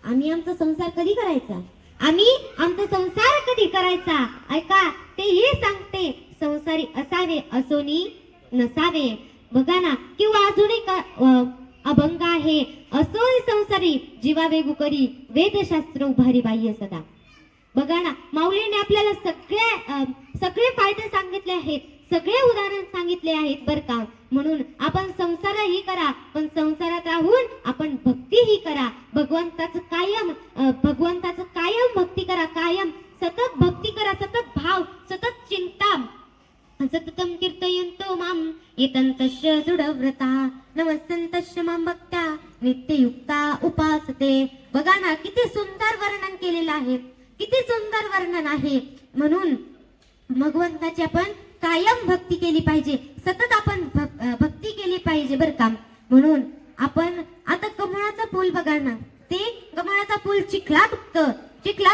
[SPEAKER 1] आम्ही आमचा संसार कधी करायचा, आम्ही आमचा संसार कधी करायचा. ऐका तेही सांगते संसारी असावे असोनी नसावे. बघा ना किंवा अजूनही अभंग आहे, असोनी संसारी जीवा वेगू करी वेदशास्त्र उभारी बाह्य सदा. बघा ना माऊलीने आपल्याला सगळे फायदे सांगितले आहेत, सगळे उदाहरण सांगितले आहेत बर का. म्हणून आपण संसारही करा पण संसारात राहून आपण भक्तीही करा. भगवंताचं कायम भक्ती करा, कायम सतत भक्ती करा, सतत भाव, सतत चिंता. सततम कीर्तयन्तो माम एतन्तस्य दृढव्रता नमस्सन्तस्य मां भक्त्या नित्ययुक्ता उपासते. बघा ना किती सुंदर वर्णन केलेलं आहे, किती सुंदर वर्णन आहे. म्हणून भगवंताची आपण कायम भक्ती केली पाहिजे, सतत आपण भक्ती केली पाहिजे बर का. म्हणून आपण आता कमळाचा फूल बघा ना, ते कमळाचा फूल चिखलात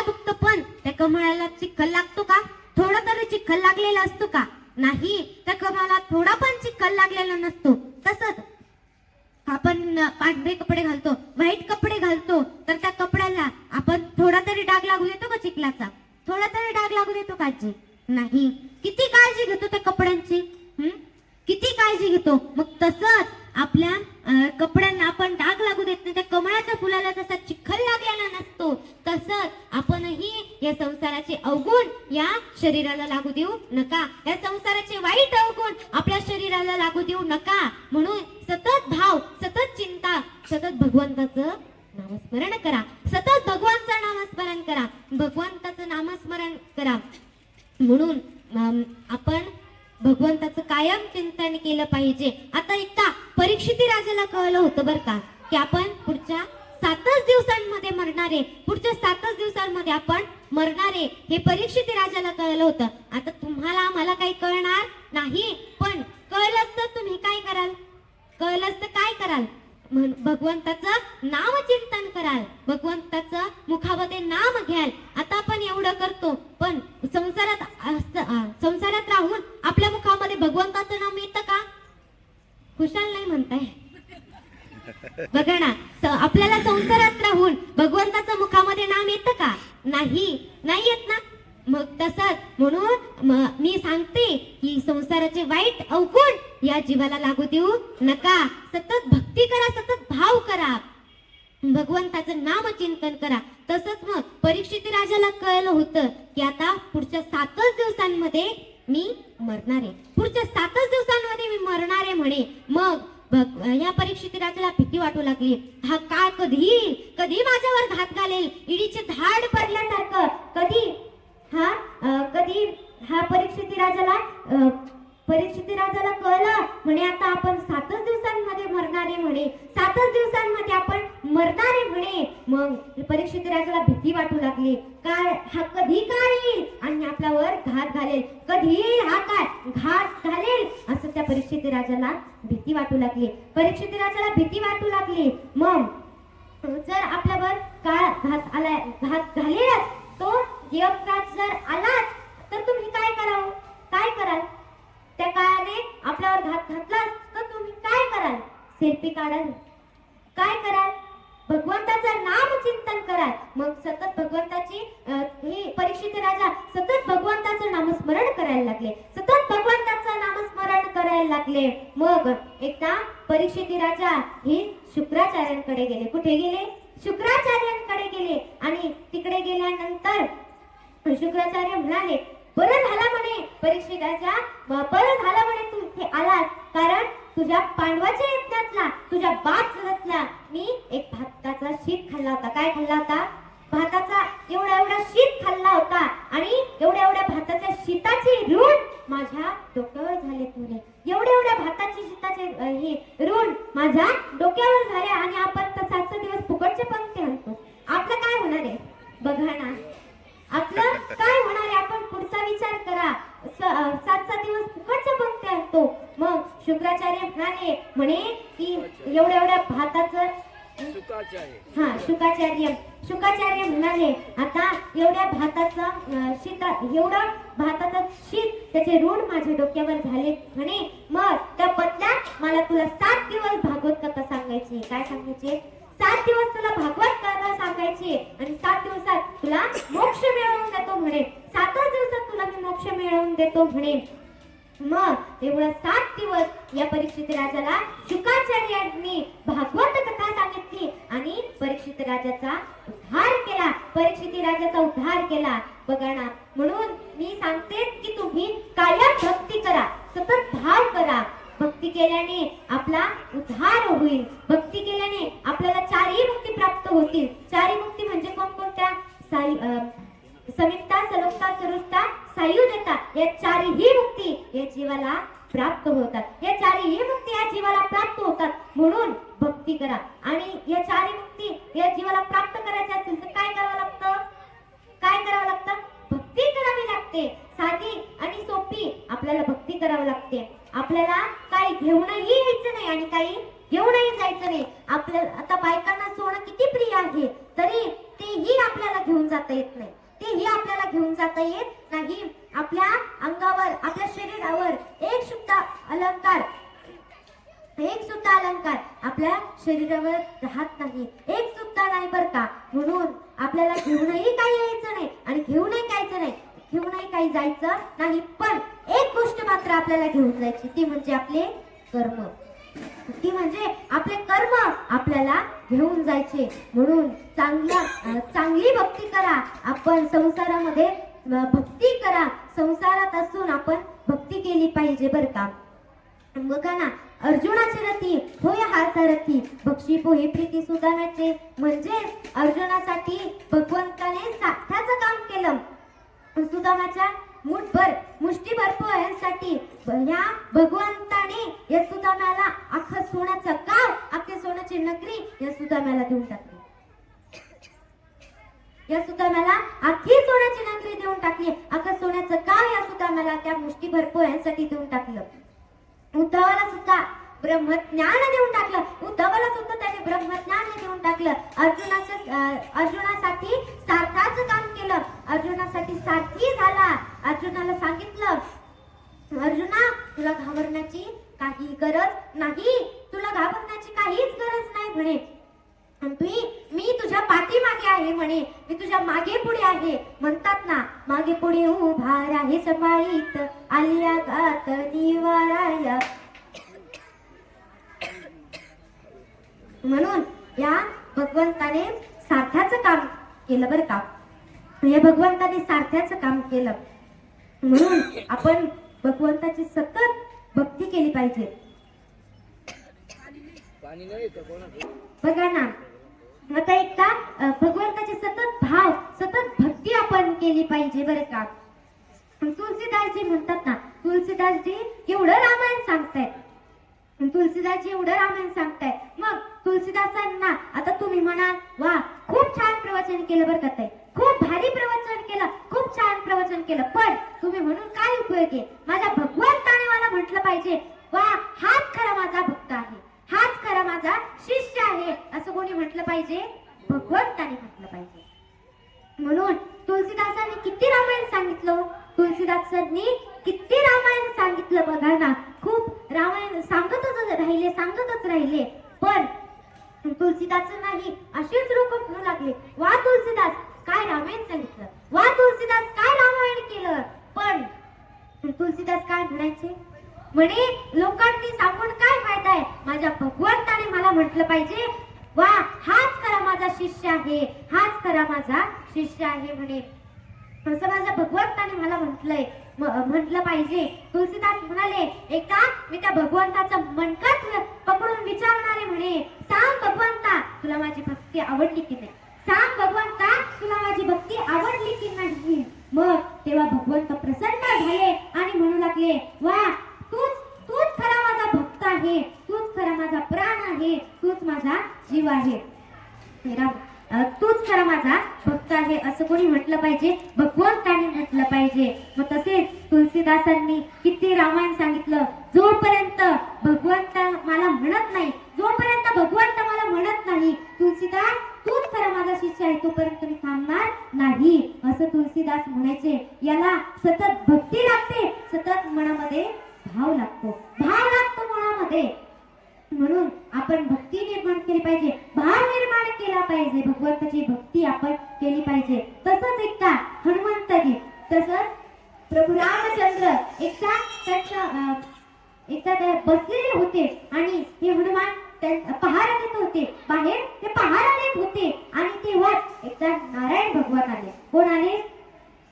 [SPEAKER 1] उगतं, पण त्या कमळाला चिखल लागतो का? थोडा तरी चिखल लागलेला असतो का? नाही, त्या कमळाला थोडा पण चिखल लागलेला नसतो. तसंच आपण पांढरे कपडे घालतो, व्हाईट कपडे घालतो, तर त्या कपड्याला आपण थोडा तरी डाग लागू देतो का चिखलाचा? थोडा तरी डाग लागू देतो का आजी? नाही. किती काळजी घेतो त्या कपड्यांची, किती काळजी घेतो. मग तसंच आपल्या कपड्यांना आपण डाग लागू देत नाही. त्या कमळाच्या फुलाला जसा चिखल लागलेला नसतो, तसंच आपणही या संसाराचे अवगुण या शरीराला लागू देऊ नका. या संसाराचे वाईट अवगुण आपल्या शरीराला लागू देऊ नका. म्हणून सतत भाव, सतत चिंता, सतत भगवंताचं नामस्मरण करा. सतत भगवानचं नामस्मरण करा. भगवंताचं नामस्मरण करा. म्हणून आपण भगवंताचं कायम चिंतन केलं पाहिजे. आता एकदा परीक्षिती राजाला कळलं होतं बरं का, की आपण पुढच्या 7च दिवसांमध्ये मरणारे, पुढच्या 7च दिवसांमध्ये आपण मरणारे, हे परीक्षिती राजाला कळलं होतं. आता तुम्हाला मला काही कळणार नाही, पण कळलं असतं तुम्ही काय कराल? कळलं असतं काय कराल? भगवंताचं नाम चिंतन कराल, भगवंताचं मुखामध्ये नाम घ्याल. आता आपण एवढं करतो, पण संसारात राहून आपल्या मुखामध्ये भगवंताचं नाम येतं का? खुशाल नाही म्हणताय. बघा ना, आपल्याला संसारात राहून भगवंताचं मुखामध्ये नाम येतं का? नाही येत ना. मग तसंच म्हणून मी सांगते की संसाराचे वाईट अवगुण या जीवाला लागू देऊ नका. सतत भक्ती करा, सतत भाव करा, भगवंताचं नाम चिंतन करा. तसंच मग परीक्षिती राजाला कळलं होतं की आता पुढच्या 7च दिवसांमध्ये मी मरणार आहे, पुढच्या 7च दिवसांमध्ये मी मरणार आहे म्हणे. मग या परीक्षिती राजाला भीती वाटू लागली. हा काळ कधी माझ्यावर घात घालेल, इडीचे धाड पडल्यासारखं. कधी हा परीक्षिती राजाला कळलं म्हणे आता आपण 7च दिवसांमध्ये मरणारे म्हणे, 7च दिवसांमध्ये आपण मरणारे म्हणे. मग परीक्षिती राजाला भीती वाटू लागली. काय हा कधी काय येईल आणि आपल्यावर घात घालेल, कधी हा काय घात घालेल, असं त्या परीक्षिती राजाला भीती वाटू लागली. परीक्षिती राजाला भीती वाटू लागली. मग जर आपल्यावर घात घालेलच, तो यमराज जर आलाच तर तुम्ही काय कराल? त्या काळाने आपल्यावर घात घातलाच तर तुम्ही काय कराल? सेल्फी काढाल? काय कराल? भगवंताचं नाम चिंतन कराल. मग सतत भगवंताची परीक्षित राजा सतत भगवंताचं नामस्मरण करायला लागले, सतत भगवंताचं नामस्मरण करायला लागले. मग एकदा परीक्षित राजा हे शुक्राचार्यांकडे गेले. कुठे गेले? शुक्राचार्यांकडे गेले. आणि तिकडे गेल्यानंतर शुक्राचार्य म्हणाले, बरं झालं म्हणे परीक्षित राजा, बरं झालं म्हणे तू इथे आलास, कारण तुझ्या पांडवाच्या यज्ञातला, तुझ्या बादशाहातला मी एक भाताचा शीत खाल्ला होता. काय खाल्ला होता? भाताचा एवढा शीत खाल्ला होता. आणि एवढ्या भाताच्या शीताचे ऋण माझ्या डोक्यावर झाले. तुझे एवढ्या भाताची शीताचे हे ऋण माझ्या डोक्यावर झाले. आणि आपण तर 7 दिवस फुकटचे पंक्ती म्हणतो. आपलं काय होणार आहे बघा ना, आपलं काय होणार आहे? आपण पुढचा विचार करा. 7 दिवस फुकटच्या पंक्ती आणतो. मग शुक्राचार्य म्हणे की एवढ्या भाताचं शुकाचार्य म्हणाले, आता एवढ्या भाताचं शीत त्याचे ऋण माझ्या डोक्यावर झाले म्हणे. मग त्या बदल्यात मला तुला 7 दिवस भागवत कथा सांगायची. काय सांगायची? 7 दिवस तुला भागवत कथा सांगायची आणि 7 दिवसात तुला मोक्ष मिळवून देतो म्हणे. 7च दिवसात तुला मी मोक्ष मिळवून देतो म्हणे. मग एवढा 7 दिवस या परीक्षित राजाला शुकाचार्यांनी भागवत कथा सांगितली आणि परीक्षित राजाचा उद्धार केला. बघा ना, म्हणून मी सांगते की तुम्ही कायम भक्ती करा, सतत भाव करा. भक्ती केल्याने आपला उद्धार होईल. भक्ती केल्याने आपल्याला 4ही मुक्ती प्राप्त होतील. 4ही मुक्ती म्हणजे कोणकोणत्या? समित्ता, सलोकता, सरुष्टा, सायुज्यता, या 4ही मुक्ती या जीवाला प्राप्त होतात. या 4ही मुक्ती या जीवाला प्राप्त होतात. म्हणून भक्ती करा. आणि या 4ही मुक्ती या जीवाला प्राप्त करायच्या असतील तर काय करावं लागतं? भक्ती करावी लागते. साधी आणि सोपी आपल्याला भक्ती करावी लागते. आपल्याला काही घेऊनही यायचं नाही आणि काही घेऊनही जायचं नाही. जाता येत नाही, तेही आपल्याला घेऊन जाता येत नाही. आपल्या अंगावर, आपल्या शरीरावर एक सुद्धा अलंकार आपल्या शरीरावर राहत नाही, एक सुद्धा नाही बर का. म्हणून आपल्याला घेऊनही काही यायचं नाही आणि घेऊनही काही जायचं नाही. पण एक गोष्ट मात्र आपल्याला घेऊन जायची, ती म्हणजे आपले कर्म. आपल्याला घेऊन जायचे. म्हणून चांगली भक्ती करा. आपण संसारामध्ये भक्ती करा. संसारात असून आपण भक्ती केली पाहिजे बर का. बघा ना, अर्जुनाचे रथी होय हा सारथी, बक्षी पोहे प्रीती सुदानाचे. म्हणजे अर्जुनासाठी भगवंताने साथ्याचं काम केलं. सुदामाच्या मुष्टीभर पोह्यांसाठी या भगवंताने या सुदामाला अख्खं सोन्याचं गाव, अख्खी सोन्याची नगरी या सुदामाला देऊन टाकली. या सुदामाला अख्खी सोन्याची नगरी देऊन टाकली. अख्खं सोन्याचं गाव या सुदामाला त्या मुष्टीभर पोह्यांसाठी देऊन टाकलं. उद्धवाला सुद्धा ब्रह्मज्ञान देऊन टाकलं. उद्धवाला सुद्धा त्याने ब्रह्मज्ञान देऊन टाकलं. अर्जुनासाठी सारथाचं काम केलं. अर्जुनासाठी सारथी झाला. अर्जुनाला सांगितलं, अर्जुना तुला घाबरण्याची काही गरज नाही, तुला घाबरण्याची काहीच गरज नाही म्हणे. मी तुझ्या पाठीमागे आहे म्हणे, मी तुझ्या मागे पुढे आहे. म्हणतात ना, मागे पुढे उभा राहे समाईत, आल्या गात निवाराया. म्हणून या भगवंताने सारथ्याचं काम केलं बर का. या भगवंताने सारथ्याचं काम केलं. म्हणून आपण भगवंताची सतत भक्ती केली पाहिजे. बघा ना, आता एकदा भगवंताची सतत भक्ती आपण केली पाहिजे बर का. तुलसीदासजी म्हणतात ना, तुलसीदासजी एवढं रामायण सांगतायत. मग तुलसीदासांना आता तुम्ही म्हणाल, वा खूप छान प्रवचन केलं बरं का ताई, खूप भारी प्रवचन केलं, खूप छान प्रवचन केलं. पण तुम्ही म्हणून काय उपयोग आहे? माझ्या भगवंताने मला म्हटलं पाहिजे, वा हाच खरा माझा भक्त आहे, हाच खरा माझा शिष्य आहे, असं कोणी म्हटलं पाहिजे? भगवंताने म्हटलं पाहिजे. म्हणून तुलसीदासांनी किती रामायण सांगितलं, बघा ना. खूप रामायण सांगतच राहिले. पण तुलसीदास नाही असेच लोक म्हणू लागले, वा तुलसीदास काय रामायण सांगितलं, वा तुलसीदास काय रामायण केलं. पण तुलसीदास काय म्हणायचे? म्हणे लोकांनी सांगून काय फायदा आहे, माझ्या भगवंताने मला म्हटलं पाहिजे, वा हाच खरा माझा शिष्य आहे, हाच खरा माझा शिष्य आहे म्हणे. असं माझ्या भगवंताने मला म्हटलं पाहिजे. तुलसीदास म्हणाले, एकदा मी त्या भगवंताचं मनकट पकडून विचारणारे म्हणे, सांग भगवंता तुला माझी भक्ती आवडली की नाही, सांग भगवंता तुला माझी भक्ती आवडली की नाही. मग तेव्हा भगवंत प्रसन्न झाले आणि म्हणू लागले, वा तूच खरा माझा भक्त आहे, तूच खरा माझा प्राण आहे, तूच माझा जीव आहे, तूच खरा माझा भक्त आहे, असं कोणी म्हटलं पाहिजे? भगवंताने म्हटलं पाहिजे. मग तसेच तुलसीदासांनी किती रामायण सांगितलं. जोपर्यंत भगवंत मला म्हणत नाही तुलसीदास तूच खरा माझा शिष्य आहे, तोपर्यंत मी थांबणार नाही, असं तुलसीदास म्हणायचे. याला सतत भक्ती लागते, सतत मनामध्ये भाव लागतो मनामध्ये. म्हणून आपण भक्ती निर्माण केली पाहिजे, भाव निर्माण केला पाहिजे, भगवंताची भक्ती आपण केली पाहिजे. तसंच एकदा हनुमंतजी, तसंच प्रभू रामचंद्र एकदा ते बसलेले होते आणि हे हनुमान पहारा देत होते, बाहेर ते पहारा देत होते. आणि तेव्हा एकदा नारायण भगवान आले. कोण आले?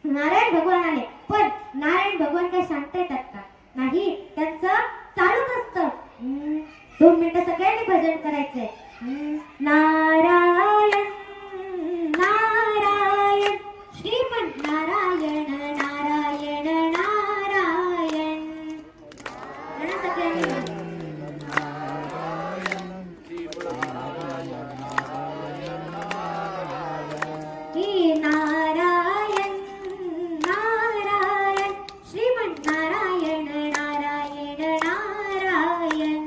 [SPEAKER 1] नारायण भगवान आले. पण नारायण भगवान काय शांत येतात का? नाही, त्यांचं चालूच असतं. 2 मिनिटं सगळ्यांनी भजन करायचंय. नारायण नारायण श्रीमन नारायण नारायण नारायण. सगळ्यांनी नारायण नारायण श्रीमन नारायण नारायण नारायण.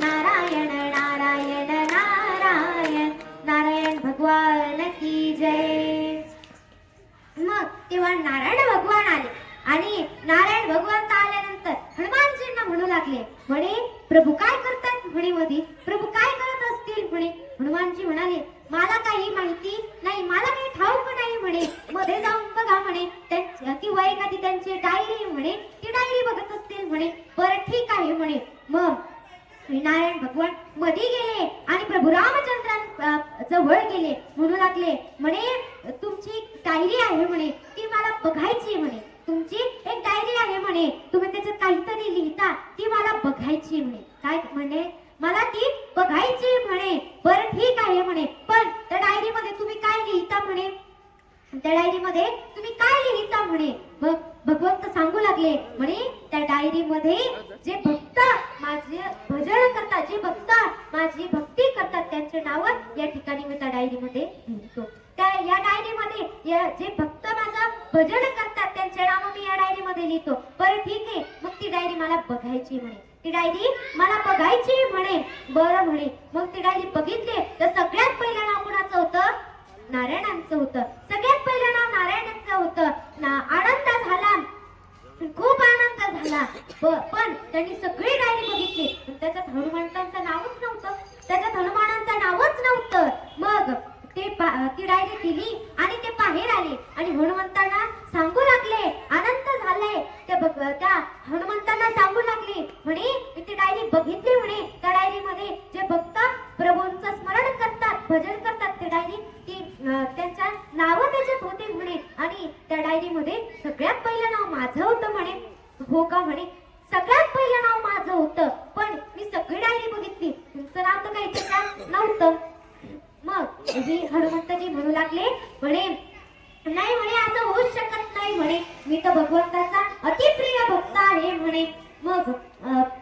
[SPEAKER 1] नारायण नारायण नारायण नारायण भगवान की जय. मग तेव्हा नारायण भगवान आले आणि नारायण भगवंत आल्यानंतर हनुमानजींना म्हणू लागले, म्हणे प्रभू काय करतात म्हणे मध्ये, प्रभू काय करत असतील म्हणे. हनुमानजी म्हणाले, मला काही माहिती नाही, मला काही ठाऊक नाही म्हणे, मध्ये जाऊन बघा म्हणे किंवा एखादी त्यांची डायरी म्हणे, ती डायरी बघत असतील म्हणे. बरं ठीक आहे म्हणे. मग नारायण भगवान मध्ये गेले आणि प्रभू रामचंद्रां जवळ गेले, म्हणू लागले, म्हणे तुमची डायरी आहे म्हणे, ती मला बघायची म्हणे. तुमची एक डायरी आहे म्हणे, तुम्ही त्याच्यात काहीतरी लिहिता, ती मला बघायची म्हणे. काय म्हणे, मला ती बघायची म्हणे. बरं ठीक आहे म्हणे, पण त्या डायरी मध्ये तुम्ही काय लिहिता म्हणे, त्या डायरी मध्ये तुम्ही काय लिहिता म्हणे. मग भगवंत सांगू लागले, म्हणे त्या डायरी मध्ये जे भक्त माझे भजन करतात, जे भक्त माझी भक्ती करतात, त्यांचे नाव या ठिकाणी मी त्या डायरी मध्ये लिहितो. या डायरी मध्ये जे भक्त माझं भजन करतात त्यांचे नाव मी या डायरी मध्ये लिहितो. बरं ठीक आहे. मग ती डायरी मला बघायची म्हणे, ती डायरी मला बघायची म्हणे. बरं म्हणे. मग ती डायरी बघितली तर सगळ्यात पहिलं नाव कुणाचं होतं, नारायणांचं होतं. सगळ्यात पहिलं नाव नारायणांचं होतं. आनंद झाला, खूप आनंद झाला. पण त्यांनी सगळी डायरी बघितली, पण त्याच्यात हनुमंतांचं नावच नव्हतं, त्याच्यात हनुमानांचं नावच नव्हतं. मग ती डायरी दिली आणि ते बाहेर आले आणि हनुमंतांना सांगू लागले, आनंद झालाय. त्या हनुमंतांना सांगू लागले, म्हणे मी ती डायरी बघितली म्हणे, त्या डायरी मध्ये जे भक्त प्रभूंचं स्मरण करतात, भजन करतात, ते डायरी ती त्यांच्या नाव त्याच्यात होते म्हणे. आणि त्या डायरी मध्ये सगळ्यात पहिलं नाव माझं होतं म्हणे. हो का म्हणे, सगळ्यात पहिलं नाव माझं होतं, पण मी सगळी डायरी बघितली, तुमचं नाव तर काही त्याच्यात नव्हतं. मग हनुमंतजी म्हणू लागले, म्हणे नाही म्हणे, असं होऊच शकत नाही म्हणे, मी तर भगवंताचा अतिप्रिय भक्त आहे म्हणे. मग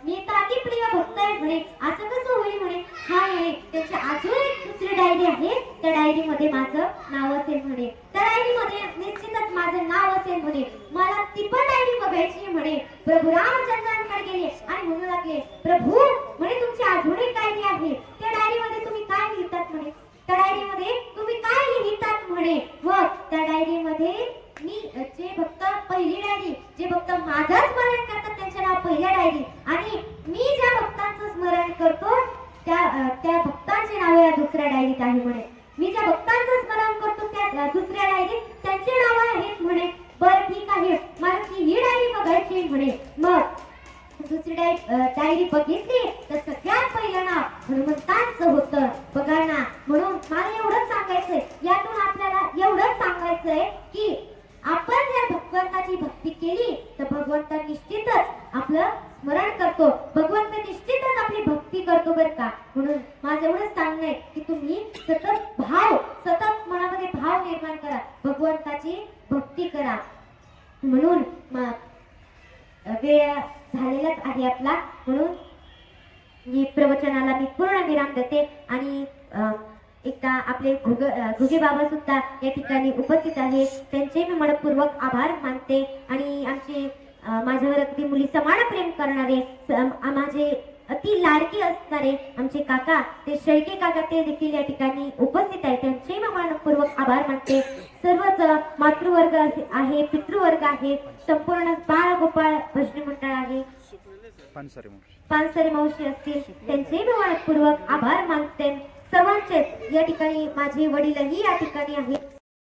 [SPEAKER 1] मी तर अतिप्रिय भक्त आहे म्हणे, असं कसं होईल म्हणे. हा म्हणे, त्याची अजून एक दुसरी डायरी आहे, त्या डायरी मध्ये माझं नाव असेल म्हणे, त्या डायरी मध्ये निश्चितच माझं नाव असेल म्हणे, मला ती पण डायरी बघायची म्हणे. प्रभू रामचंद्रांकडे गेले आणि म्हणू लागले, प्रभू म्हणे तुमची अजून एक डायरी आहे, त्या डायरी मध्ये तुम्ही काय लिहितात म्हणे, त्या डायरी मध्ये तुम्ही काय लिहितात म्हणे. मग त्या डायरी मध्ये मी जे भक्त पहिली डायरी, जे भक्त माझं स्मरण करतात त्यांचे नाव पहिल्या डायरी, आणि मी ज्या भक्तांचं स्मरण करतो त्या भक्तांचे नाव या दुसऱ्या डायरीत आहे म्हणे. मी ज्या भक्तांचं स्मरण करतो त्या दुसऱ्या डायरीत त्यांचे नाव आहेत म्हणे. बरं ठीक आहे, मला ही डायरी बघायची म्हणे. मग दुसरी डायरी बघितली तर सगळ्यात पहिलं नाव हनुमंतांचं होतं. बघा ना, म्हणून मला एवढंच सांगायचंय, यातून आपल्याला एवढंच सांगायचंय की आपण जर भगवंताची भक्ती केली तर भगवंत निश्चितच आपलं स्मरण करतो, भगवंत निश्चितच आपली भक्ती करतो बरं का. म्हणून माझं एवढंच सांगणं आहे की तुम्ही सतत मनामध्ये भाव निर्माण करा, भगवंताची भक्ती करा. म्हणून वेळ झालेलाच आहे आपला, म्हणून मी प्रवचनाला मी पूर्ण विराम देते. आणि एकदा आपले घुगे बाबा सुद्धा या ठिकाणी उपस्थित आहे, त्यांचे मी मनपूर्वक आभार मानते. आणि आमचे माझ्यावर अगदी मुली समान प्रेम करणारे, माझे अति लाडके असणारे आमचे काका, ते शेळके काका, ते देखील या ठिकाणी उपस्थित आहे, त्यांचे मी मनपूर्वक आभार मानते. सर्वच मातृवर्ग आहे, पितृवर्ग आहे, संपूर्ण बाळ गोपाळ भजनी मंडळ आहे, पानसरे मावशी असतील, त्यांचे मी मनपूर्वक आभार मानते. सर्वांचे या ठिकाणी माझे वडीलही या ठिकाणी आहेत.